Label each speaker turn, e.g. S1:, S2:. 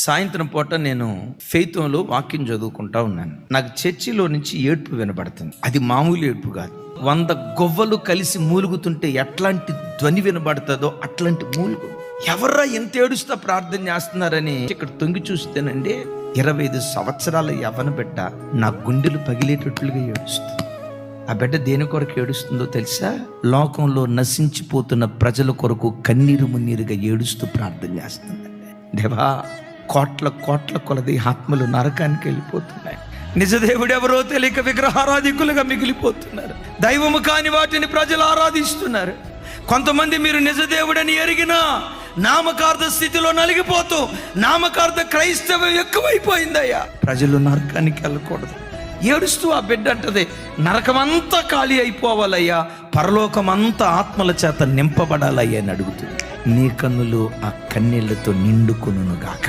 S1: సాయంత్రం పూట నేను ఫెయిత్లో వాక్యం చదువుకుంటా ఉన్నాను. నాకు చర్చిలో నుంచి ఏడ్పు వినబడుతుంది. అది మామూలు ఏడ్పు కాదు. 100 గొవ్వలు కలిసి మూలుగుతుంటే ఎట్లాంటి ధ్వని వినబడుతుందో అట్లాంటి మూలుగు. ఎవర్రా ఎంత ఏడుస్తా ప్రార్థన చేస్తున్నారని ఇక్కడ తొంగి చూస్తేనండి 25 సంవత్సరాల యవ్వన బిడ్డ నా గుండెలు పగిలేటట్లుగా ఏడుస్తుంది. ఆ బిడ్డ దేని కొరకు ఏడుస్తుందో తెలుసా? లోకంలో నశించిపోతున్న ప్రజల కొరకు కన్నీరు మున్నీరుగా ఏడుస్తూ ప్రార్థన చేస్తుందండి. దేవా, కోట్ల కోట్ల కొలది ఆత్మలు నరకానికి వెళ్ళిపోతున్నాయి. నిజదేవుడు ఎవరో తెలియక విగ్రహారాధికులుగా మిగిలిపోతున్నారు. దైవము కాని వాటిని ప్రజలు ఆరాధిస్తున్నారు. కొంతమంది మీరు నిజదేవుడని ఎరిగినా నామకార్థ స్థితిలో నలిగిపోతూ నామకార్థ క్రైస్తవం ఎక్కువైపోయిందయ్యా. ప్రజలు నరకానికి వెళ్ళకూడదు. ఏడుస్తూ ఆ బిడ్డ అంటది, నరకమంతా ఖాళీ అయిపోవాలయ్యా, పరలోకమంతా ఆత్మల చేత నింపబడాలయ్యా అని అడుగుతుంది. నీ కన్నులు ఆ కన్నీళ్లతో నిండుకొనుగాక.